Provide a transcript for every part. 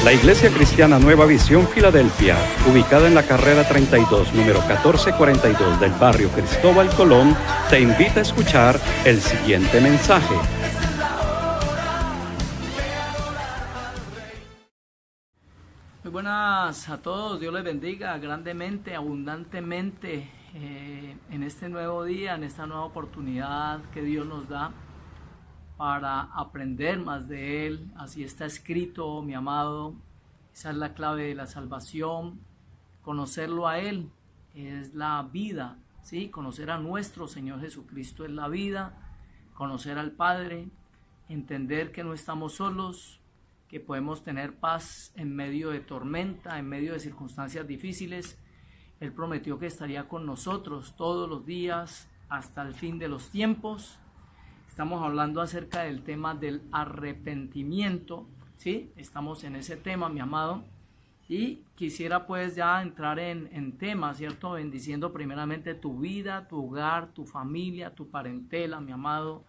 La Iglesia Cristiana Nueva Visión Filadelfia, ubicada en la carrera 32, número 1442 del barrio Cristóbal Colón, te invita a escuchar el siguiente mensaje. Muy buenas a todos, Dios les bendiga grandemente, abundantemente en este nuevo día, en esta nueva oportunidad que Dios nos da para aprender más de Él. Así está escrito, mi amado. Esa es la clave de la salvación. Conocerlo a Él es la vida, ¿sí? Conocer a nuestro Señor Jesucristo es la vida. Conocer al Padre, entender que no estamos solos, que podemos tener paz en medio de tormenta, en medio de circunstancias difíciles. Él prometió que estaría con nosotros todos los días hasta el fin de los tiempos. Estamos hablando acerca del tema del arrepentimiento, ¿sí? Estamos en ese tema, mi amado. Y quisiera pues ya entrar en tema, ¿cierto? Bendiciendo primeramente tu vida, tu hogar, tu familia, tu parentela, mi amado.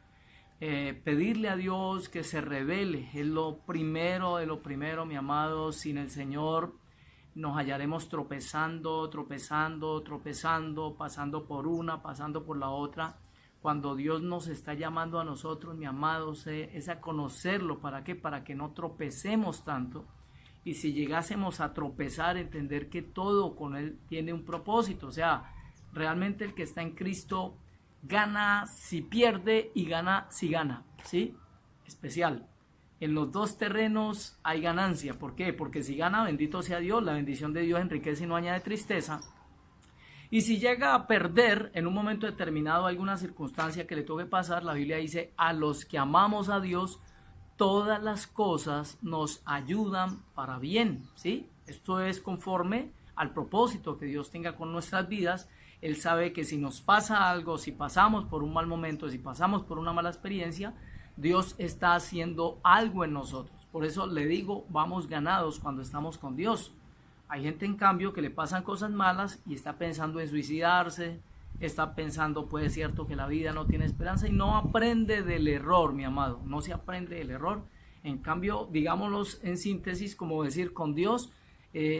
Pedirle a Dios que se revele, es lo primero de lo primero, mi amado. Sin el Señor nos hallaremos tropezando, pasando por una, pasando por la otra. Cuando Dios nos está llamando a nosotros, mi amado, es a conocerlo. ¿Para qué? Para que no tropecemos tanto. Y si llegásemos a tropezar, entender que todo con Él tiene un propósito. O sea, realmente el que está en Cristo gana si pierde y gana si gana, ¿sí? Especial. En los dos terrenos hay ganancia. ¿Por qué? Porque si gana, bendito sea Dios, la bendición de Dios enriquece y no añade tristeza. Y si llega a perder en un momento determinado alguna circunstancia que le toque pasar, la Biblia dice, a los que amamos a Dios, todas las cosas nos ayudan para bien, ¿sí? Esto es conforme al propósito que Dios tenga con nuestras vidas. Él sabe que si nos pasa algo, si pasamos por un mal momento, si pasamos por una mala experiencia, Dios está haciendo algo en nosotros. Por eso le digo, vamos ganados cuando estamos con Dios. Hay gente, en cambio, que le pasan cosas malas y está pensando en suicidarse, está pensando, pues es cierto que la vida no tiene esperanza y no aprende del error, mi amado, no se aprende del error. En cambio, digámoslo en síntesis, como decir, con Dios,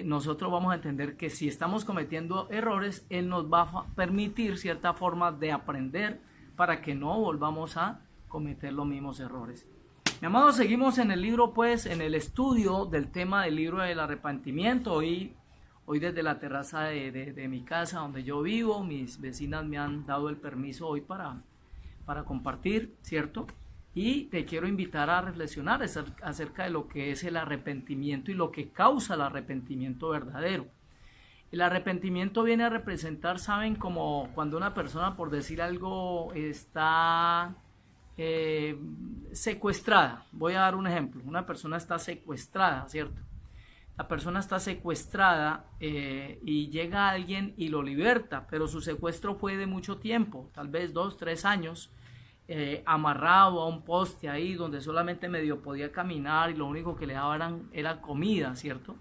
nosotros vamos a entender que si estamos cometiendo errores, Él nos va a permitir cierta forma de aprender para que no volvamos a cometer los mismos errores. Mi amado, seguimos en el libro, pues, en el estudio del tema del libro del arrepentimiento. Hoy desde la terraza de mi casa donde yo vivo, mis vecinas me han dado el permiso hoy para compartir, ¿cierto? Y te quiero invitar a reflexionar acerca de lo que es el arrepentimiento y lo que causa el arrepentimiento verdadero. El arrepentimiento viene a representar, ¿saben? Como cuando una persona, por decir algo, está secuestrada. Voy a dar un ejemplo. Una persona está secuestrada, ¿cierto? La persona está secuestrada y llega alguien y lo liberta, pero su secuestro fue de mucho tiempo, tal vez 2, 3 años, amarrado a un poste ahí donde solamente medio podía caminar y lo único que le daban era comida, ¿cierto?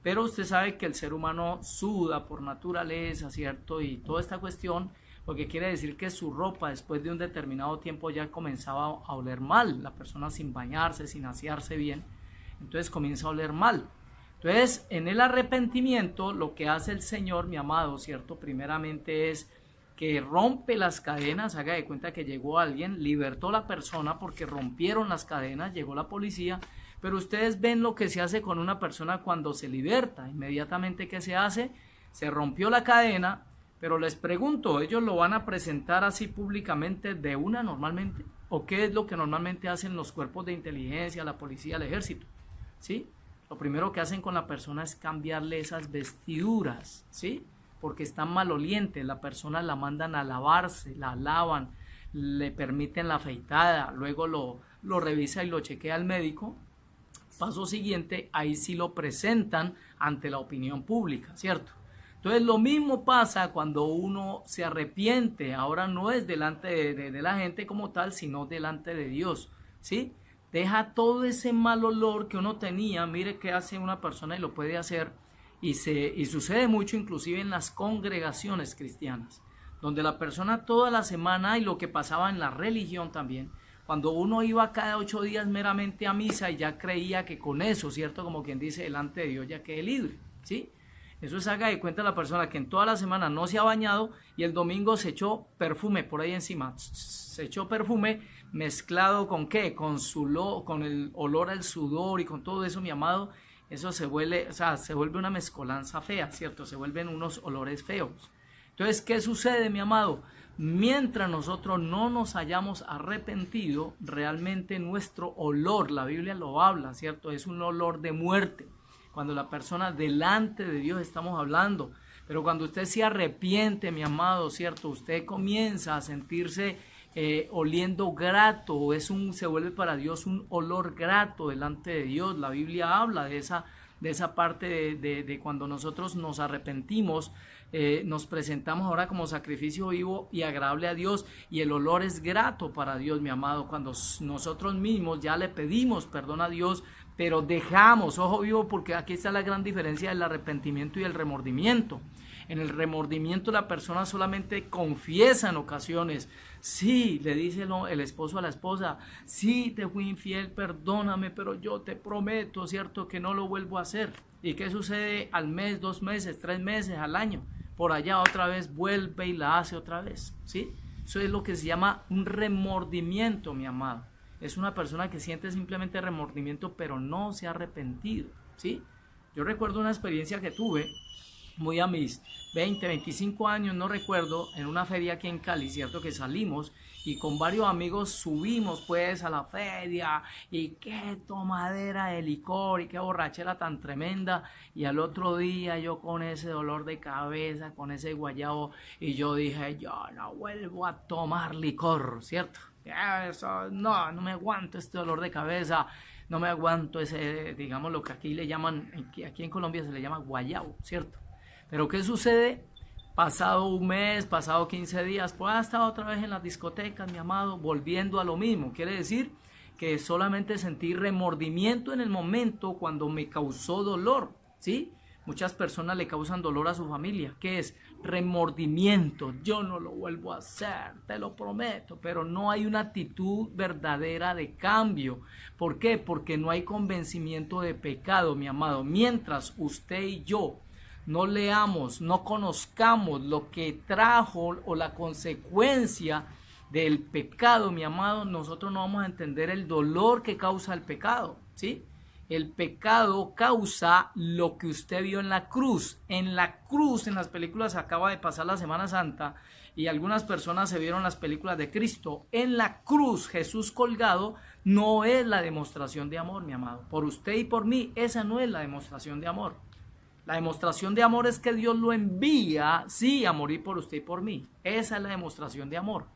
Pero usted sabe que el ser humano suda por naturaleza, ¿cierto? Y toda esta cuestión, lo que quiere decir que su ropa después de un determinado tiempo ya comenzaba a oler mal, la persona sin bañarse, sin asearse bien, entonces comienza a oler mal. Entonces, en el arrepentimiento, lo que hace el Señor, mi amado, ¿cierto? Primeramente es que rompe las cadenas, haga de cuenta que llegó alguien, libertó a la persona porque rompieron las cadenas, llegó la policía, pero ustedes ven lo que se hace con una persona cuando se liberta. Inmediatamente, ¿qué se hace? Se rompió la cadena, pero les pregunto, ¿ellos lo van a presentar así públicamente de una normalmente? ¿O qué es lo que normalmente hacen los cuerpos de inteligencia, la policía, el ejército? ¿Sí? Lo primero que hacen con la persona es cambiarle esas vestiduras, ¿sí? Porque están malolientes, la persona la mandan a lavarse, la lavan, le permiten la afeitada, luego lo revisa y lo chequea el médico. Paso siguiente, ahí sí lo presentan ante la opinión pública, ¿cierto? Entonces lo mismo pasa cuando uno se arrepiente, ahora no es delante de la gente como tal, sino delante de Dios, ¿sí? Deja todo ese mal olor que uno tenía. Mire qué hace una persona y lo puede hacer, y sucede mucho inclusive en las congregaciones cristianas, donde la persona toda la semana, y lo que pasaba en la religión también, Cuando uno iba cada 8 días meramente a misa y ya creía que con eso, ¿cierto? Como quien dice, delante de Dios ya quedé libre, ¿sí? Eso es, haga de cuenta la persona que en toda la semana no se ha bañado y el domingo se echó perfume por ahí encima. Se echó perfume mezclado con ¿qué? Con el olor al sudor y con todo eso, mi amado. Eso se vuelve, o sea, se vuelve una mezcolanza fea, ¿cierto? Se vuelven unos olores feos. Entonces, ¿qué sucede, mi amado? Mientras nosotros no nos hayamos arrepentido, realmente nuestro olor, la Biblia lo habla, ¿cierto? Es un olor de muerte. Cuando la persona delante de Dios estamos hablando, pero cuando usted se arrepiente, mi amado, ¿cierto? Usted comienza a sentirse oliendo grato, se vuelve para Dios un olor grato delante de Dios. La Biblia habla de esa parte de cuando nosotros nos arrepentimos, nos presentamos ahora como sacrificio vivo y agradable a Dios, y el olor es grato para Dios, mi amado, cuando nosotros mismos ya le pedimos perdón a Dios, pero dejamos, ojo vivo, porque aquí está la gran diferencia del arrepentimiento y el remordimiento. En el remordimiento la persona solamente confiesa en ocasiones. Sí, le dice el esposo a la esposa, sí, te fui infiel, perdóname, pero yo te prometo, ¿cierto?, que no lo vuelvo a hacer. ¿Y qué sucede al mes, 2 meses, 3 meses, al año? Por allá otra vez vuelve y la hace otra vez, ¿sí? Eso es lo que se llama un remordimiento, mi amado. Es una persona que siente simplemente remordimiento, pero no se ha arrepentido, ¿sí? Yo recuerdo una experiencia que tuve, muy a mis 20, 25 años, no recuerdo, en una feria aquí en Cali, ¿cierto? Que salimos y con varios amigos subimos pues a la feria, y qué tomadera de licor y qué borrachera tan tremenda, y al otro día yo con ese dolor de cabeza, con ese guayabo, y yo dije, yo no vuelvo a tomar licor, ¿cierto? Eso, no me aguanto este dolor de cabeza, no me aguanto ese, digamos, lo que aquí le llaman, aquí en Colombia se le llama guayabo, ¿cierto? Pero ¿qué sucede? Pasado un mes, pasado 15 días, pues ha estado otra vez en las discotecas, mi amado, volviendo a lo mismo. Quiere decir que solamente sentí remordimiento en el momento cuando me causó dolor, ¿sí? Muchas personas le causan dolor a su familia. ¿Qué es? Remordimiento. Yo no lo vuelvo a hacer, te lo prometo. Pero no hay una actitud verdadera de cambio. ¿Por qué? Porque no hay convencimiento de pecado, mi amado. Mientras usted y yo no leamos, no conozcamos lo que trajo o la consecuencia del pecado, mi amado, nosotros no vamos a entender el dolor que causa el pecado, ¿sí? El pecado causa lo que usted vio en la cruz. En la cruz, en las películas, acaba de pasar la Semana Santa y algunas personas se vieron las películas de Cristo. En la cruz, Jesús colgado no es la demostración de amor, mi amado. Por usted y por mí, esa no es la demostración de amor. La demostración de amor es que Dios lo envía, sí, a morir por usted y por mí. Esa es la demostración de amor.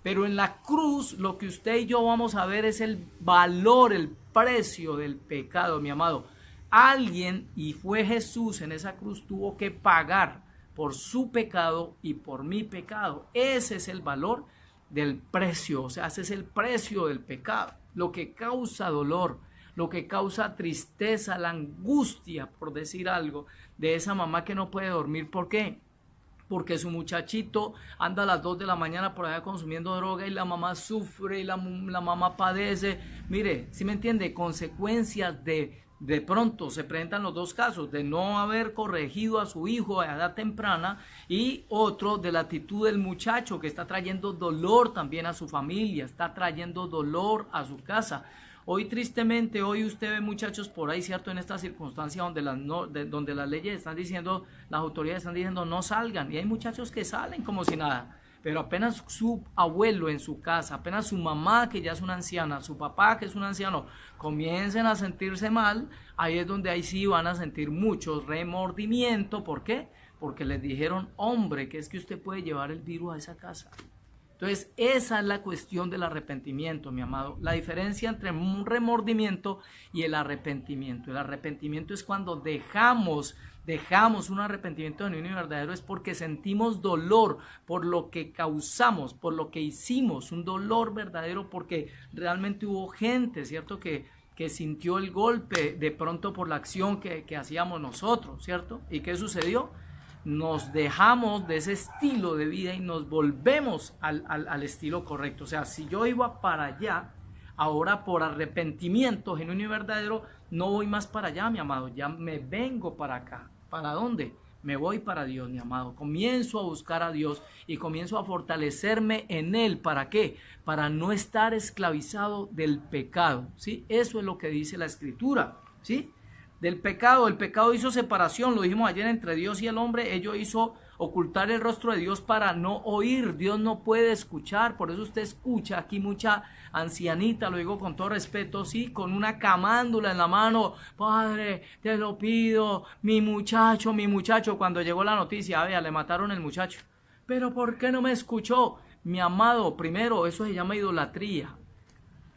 Pero en la cruz lo que usted y yo vamos a ver es el valor, el precio del pecado, mi amado. Alguien, y fue Jesús, en esa cruz tuvo que pagar por su pecado y por mi pecado. Ese es el valor del precio, o sea, ese es el precio del pecado. Lo que causa dolor, lo que causa tristeza, la angustia, por decir algo, de esa mamá que no puede dormir. ¿Por qué? Porque su muchachito anda a las 2 de la mañana por allá consumiendo droga y la mamá sufre y la mamá padece. Mire, ¿sí me entiende? Consecuencias de pronto se presentan los dos casos, de no haber corregido a su hijo a edad temprana, y otro de la actitud del muchacho que está trayendo dolor también a su familia, está trayendo dolor a su casa. Hoy tristemente, hoy usted ve muchachos por ahí, ¿cierto? En esta circunstancia donde las leyes están diciendo, las autoridades están diciendo no salgan, y hay muchachos que salen como si nada, pero apenas su abuelo en su casa, apenas su mamá que ya es una anciana, su papá que es un anciano, comiencen a sentirse mal, ahí es donde ahí sí van a sentir mucho remordimiento. ¿Por qué? Porque les dijeron, hombre, que es que usted puede llevar el virus a esa casa. Entonces, esa es la cuestión del arrepentimiento, mi amado. La diferencia entre un remordimiento y el arrepentimiento. El arrepentimiento es cuando dejamos un arrepentimiento genuino y verdadero, es porque sentimos dolor por lo que causamos, por lo que hicimos, un dolor verdadero porque realmente hubo gente, ¿cierto?, que sintió el golpe de pronto por la acción que hacíamos nosotros, ¿cierto? ¿Y qué sucedió? Nos dejamos de ese estilo de vida y nos volvemos al estilo correcto. O sea, si yo iba para allá Ahora por arrepentimiento genuino y verdadero, no voy más para allá, mi amado, ya me vengo para acá. ¿Para dónde? Me voy para Dios, mi amado. Comienzo a buscar a Dios y comienzo a fortalecerme en Él. ¿Para qué? Para no estar esclavizado del pecado, ¿sí? Eso es lo que dice la Escritura, ¿sí? Del pecado. El pecado hizo separación, lo dijimos ayer, entre Dios y el hombre. Ello hizo ocultar el rostro de Dios para no oír. Dios no puede escuchar. Por eso usted escucha aquí mucha ancianita, lo digo con todo respeto, sí, con una camándula en la mano. Padre, te lo pido, mi muchacho. Cuando llegó la noticia, vea, le mataron el muchacho. Pero ¿por qué no me escuchó? Mi amado, primero, eso se llama idolatría.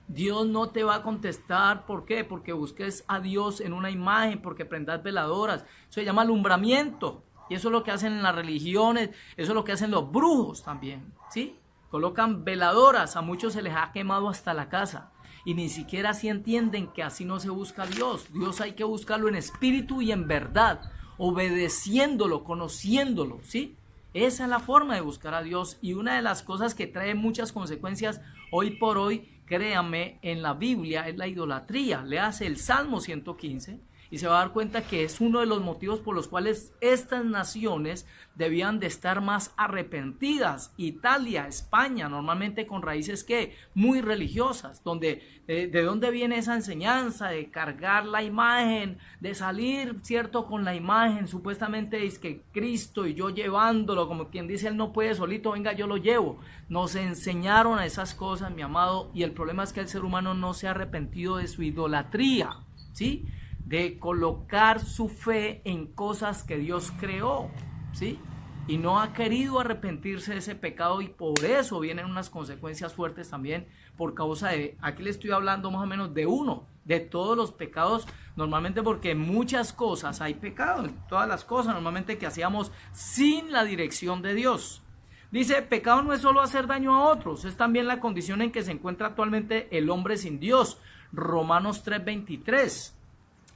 Dios no te va a contestar. ¿Por qué? Porque busques a Dios en una imagen, porque prendas veladoras. Eso se llama alumbramiento. Y eso es lo que hacen en las religiones, eso es lo que hacen los brujos también, ¿sí? Colocan veladoras, a muchos se les ha quemado hasta la casa. Y ni siquiera así entienden que así no se busca a Dios. Dios hay que buscarlo en espíritu y en verdad, obedeciéndolo, conociéndolo, ¿sí? Esa es la forma de buscar a Dios. Y una de las cosas que trae muchas consecuencias hoy por hoy, créame, en la Biblia es la idolatría. Léase el Salmo 115 y se va a dar cuenta que es uno de los motivos por los cuales estas naciones debían de estar más arrepentidas. Italia, España, normalmente con raíces que muy religiosas, donde de dónde viene esa enseñanza de cargar la imagen, de salir, cierto, con la imagen, supuestamente es que Cristo y yo llevándolo, como quien dice, él no puede solito, venga, yo lo llevo. Nos enseñaron a esas cosas, mi amado, y el problema es que el ser humano no se ha arrepentido de su idolatría, ¿sí? De colocar su fe en cosas que Dios creó, ¿sí? Y no ha querido arrepentirse de ese pecado, y por eso vienen unas consecuencias fuertes también por causa de, aquí le estoy hablando más o menos de uno, de todos los pecados, normalmente porque en muchas cosas hay pecado, en todas las cosas normalmente que hacíamos sin la dirección de Dios. Dice, pecado no es solo hacer daño a otros, es también la condición en que se encuentra actualmente el hombre sin Dios. Romanos 3:23.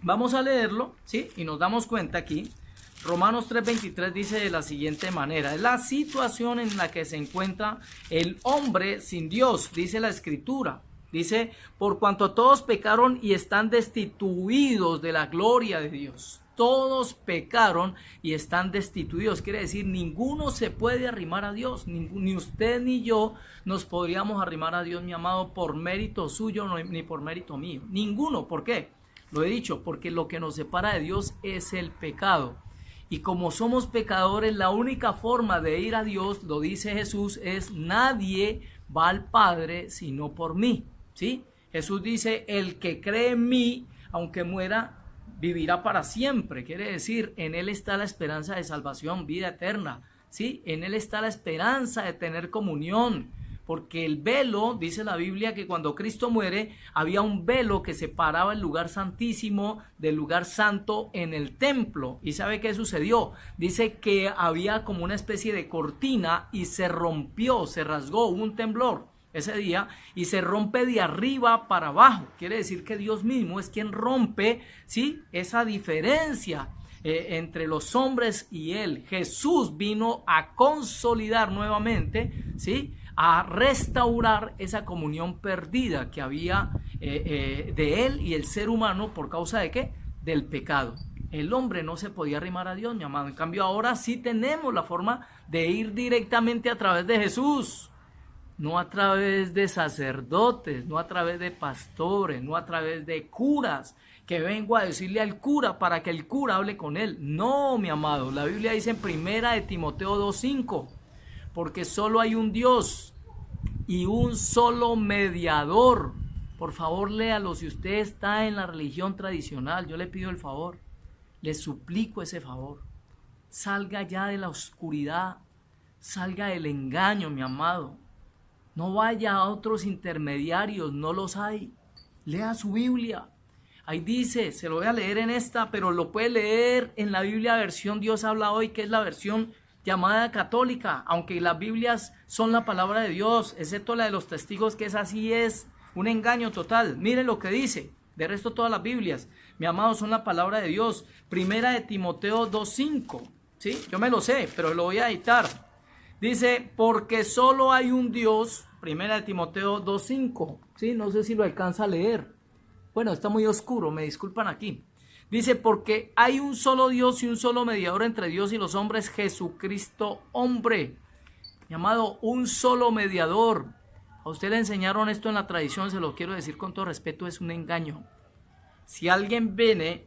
Vamos a leerlo, ¿sí? Y nos damos cuenta aquí. Romanos 3:23 dice de la siguiente manera: es la situación en la que se encuentra el hombre sin Dios, dice la Escritura. Dice, por cuanto todos pecaron y están destituidos de la gloria de Dios. Todos pecaron y están destituidos. Quiere decir, ninguno se puede arrimar a Dios. Ni usted ni yo nos podríamos arrimar a Dios, mi amado, por mérito suyo ni por mérito mío. Ninguno. ¿Por qué? Lo he dicho, porque lo que nos separa de Dios es el pecado. Y como somos pecadores, la única forma de ir a Dios, lo dice Jesús, es nadie va al Padre sino por mí, ¿sí? Jesús dice, el que cree en mí, aunque muera, vivirá para siempre. Quiere decir, en Él está la esperanza de salvación, vida eterna, ¿sí? En Él está la esperanza de tener comunión. Porque el velo, dice la Biblia, que cuando Cristo muere, había un velo que separaba el lugar santísimo del lugar santo en el templo. ¿Y sabe qué sucedió? Dice que había como una especie de cortina y se rompió, se rasgó, hubo un temblor ese día y se rompe de arriba para abajo. Quiere decir que Dios mismo es quien rompe, ¿sí?, esa diferencia entre los hombres y Él. Jesús vino a consolidar nuevamente, ¿sí?, a restaurar esa comunión perdida que había de Él y el ser humano. ¿Por causa de qué? Del pecado. El hombre no se podía arrimar a Dios, mi amado. En cambio, ahora sí tenemos la forma de ir directamente a través de Jesús. No a través de sacerdotes, no a través de pastores, no a través de curas, que vengo a decirle al cura para que el cura hable con él. No, mi amado. La Biblia dice en 1 Timoteo 2:5. Porque solo hay un Dios y un solo mediador. Por favor, léalo. Si usted está en la religión tradicional, yo le pido el favor, le suplico ese favor. Salga ya de la oscuridad, salga del engaño, mi amado. No vaya a otros intermediarios, no los hay. Lea su Biblia. Ahí dice, se lo voy a leer en esta, pero lo puede leer en la Biblia versión Dios habla hoy, que es la versión llamada católica, aunque las Biblias son la palabra de Dios, excepto la de los testigos, que es así, es un engaño total. Mire lo que dice. De resto todas las Biblias, mi amado, son la palabra de Dios. 1 Timoteo 2:5, ¿sí? Yo me lo sé, pero lo voy a editar. Dice, porque solo hay un Dios, 1 Timoteo 2:5, ¿sí? No sé si lo alcanza a leer. Bueno, está muy oscuro, me disculpan aquí. Dice, porque hay un solo Dios y un solo mediador entre Dios y los hombres, Jesucristo hombre. Mi amado, un solo mediador. A usted le enseñaron esto en la tradición, se lo quiero decir con todo respeto, es un engaño. Si alguien viene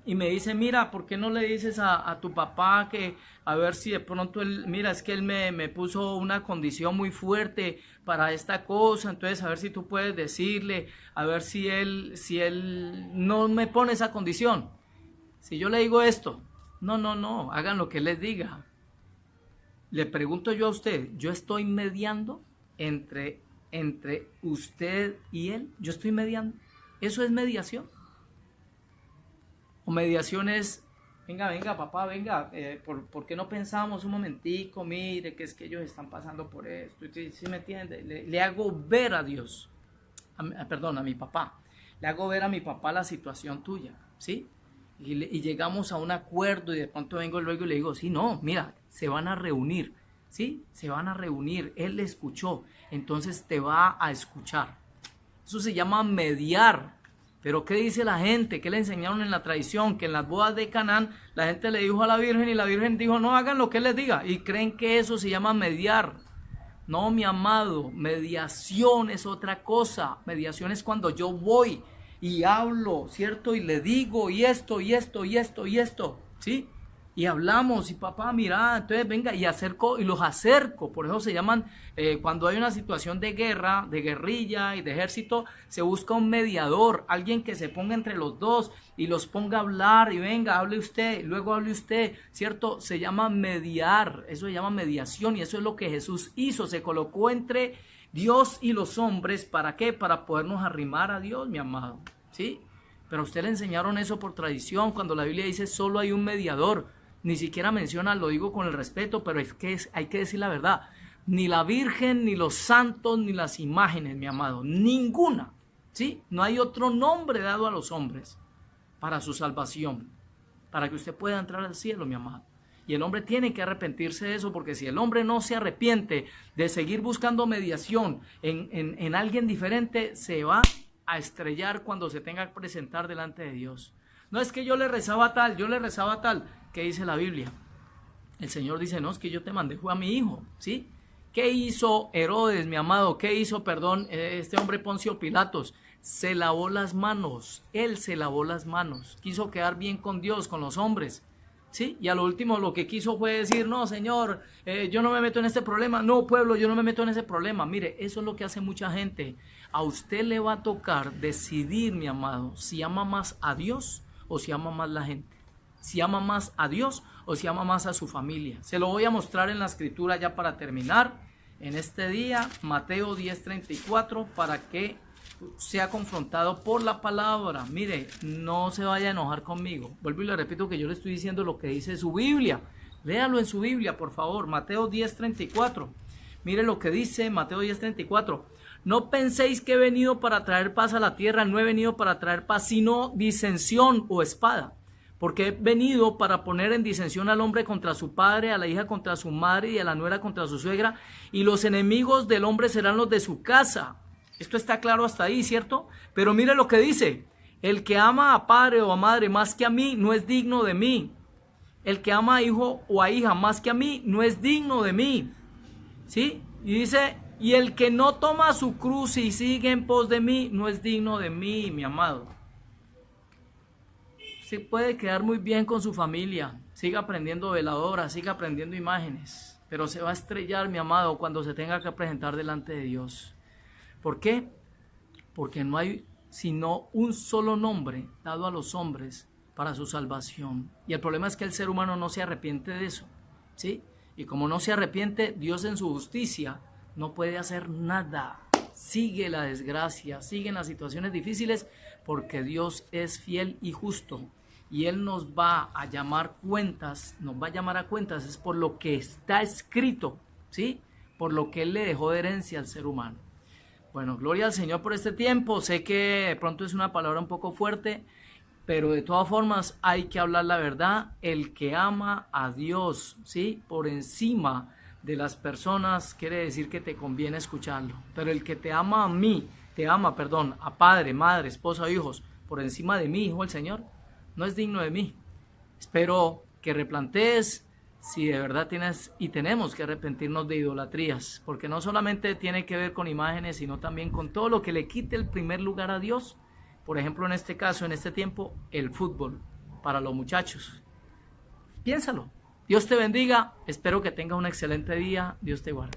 y me dice, mira, ¿por qué no le dices a tu papá que a ver si de pronto él, mira, es que él me puso una condición muy fuerte para esta cosa, entonces a ver si tú puedes decirle, a ver si él no me pone esa condición. Si yo le digo esto, no, hagan lo que él les diga. Le pregunto yo a usted, ¿yo estoy mediando entre usted y él? ¿Yo estoy mediando? ¿Eso es mediación? O mediación es, venga, papá, venga, ¿por qué no pensamos un momentico? Mire, que es que ellos están pasando por esto, ¿sí me entiende? Le hago ver a Dios, a mi papá, le hago ver a mi papá la situación tuya, ¿sí? Y llegamos a un acuerdo y de pronto vengo luego y le digo, sí, no, mira, se van a reunir, ¿sí? Se van a reunir, él le escuchó, entonces te va a escuchar. Eso se llama mediar. Pero ¿qué dice la gente? ¿Qué le enseñaron en la tradición? Que en las bodas de Canaán la gente le dijo a la Virgen y la Virgen dijo, no, hagan lo que él les diga. Y creen que eso se llama mediar. No, mi amado, mediación es otra cosa. Mediación es cuando yo voy y hablo, ¿cierto? Y le digo y esto, ¿sí? Y hablamos y papá, mira, entonces venga y los acerco. Por eso se llaman, cuando hay una situación de guerra, de guerrilla y de ejército, se busca un mediador, alguien que se ponga entre los dos y los ponga a hablar y venga, hable usted, luego hable usted, ¿cierto? Se llama mediar, eso se llama mediación y eso es lo que Jesús hizo, se colocó entre Dios y los hombres, ¿para qué? Para podernos arrimar a Dios, mi amado, ¿sí? Pero a usted le enseñaron eso por tradición, cuando la Biblia dice solo hay un mediador. Ni siquiera menciona, lo digo con el respeto, pero es que hay que decir la verdad. Ni la Virgen, ni los santos, ni las imágenes, mi amado. Ninguna. ¿Sí? No hay otro nombre dado a los hombres para su salvación. Para que usted pueda entrar al cielo, mi amado. Y el hombre tiene que arrepentirse de eso, porque si el hombre no se arrepiente de seguir buscando mediación en alguien diferente, se va a estrellar cuando se tenga que presentar delante de Dios. No es que yo le rezaba tal. ¿Qué dice la Biblia? El Señor dice, no, es que yo te mandé fue a mi hijo, ¿sí? ¿Qué hizo Herodes, mi amado? ¿Qué hizo, este hombre Poncio Pilatos? Se lavó las manos, él se lavó las manos, quiso quedar bien con Dios, con los hombres, ¿sí? Y a lo último lo que quiso fue decir, no, Señor, yo no me meto en este problema, no, pueblo, yo no me meto en ese problema. Mire, eso es lo que hace mucha gente. A usted le va a tocar decidir, mi amado, si ama más a Dios o si ama más la gente. Si ama más a Dios o si ama más a su familia. Se lo voy a mostrar en la escritura ya para terminar. En este día, Mateo 10:34, para que sea confrontado por la palabra. Mire, no se vaya a enojar conmigo. Vuelvo y le repito que yo le estoy diciendo lo que dice su Biblia. Léalo en su Biblia, por favor. Mateo 10:34. Mire lo que dice Mateo 10:34. No penséis que he venido para traer paz a la tierra. No he venido para traer paz, sino disensión o espada. Porque he venido para poner en disensión al hombre contra su padre, a la hija contra su madre y a la nuera contra su suegra, y los enemigos del hombre serán los de su casa. Esto está claro hasta ahí, ¿cierto? Pero mire lo que dice, el que ama a padre o a madre más que a mí no es digno de mí. El que ama a hijo o a hija más que a mí no es digno de mí. ¿Sí? Y dice, y el que no toma su cruz y sigue en pos de mí no es digno de mí, mi amado. Se puede quedar muy bien con su familia, siga aprendiendo veladoras, siga aprendiendo imágenes, pero se va a estrellar, mi amado, cuando se tenga que presentar delante de Dios. ¿Por qué? Porque no hay sino un solo nombre dado a los hombres para su salvación. Y el problema es que el ser humano no se arrepiente de eso, ¿sí? Y como no se arrepiente, Dios en su justicia no puede hacer nada. Sigue la desgracia, siguen las situaciones difíciles, porque Dios es fiel y justo y Él nos va a llamar cuentas, nos va a llamar a cuentas, es por lo que está escrito, ¿sí? Por lo que Él le dejó de herencia al ser humano. Bueno, gloria al Señor por este tiempo. Sé que de pronto es una palabra un poco fuerte, pero de todas formas hay que hablar la verdad. El que ama a Dios, ¿sí? Por encima de las personas, quiere decir que te conviene escucharlo. Pero el que te ama a mí, te ama, perdón, a padre, madre, esposa o hijos por encima de mí, dijo el Señor, no es digno de mí. Espero que replantees si de verdad tienes y tenemos que arrepentirnos de idolatrías, porque no solamente tiene que ver con imágenes, sino también con todo lo que le quite el primer lugar a Dios. Por ejemplo, en este caso, en este tiempo, el fútbol para los muchachos. Piénsalo. Dios te bendiga. Espero que tengas un excelente día. Dios te guarde.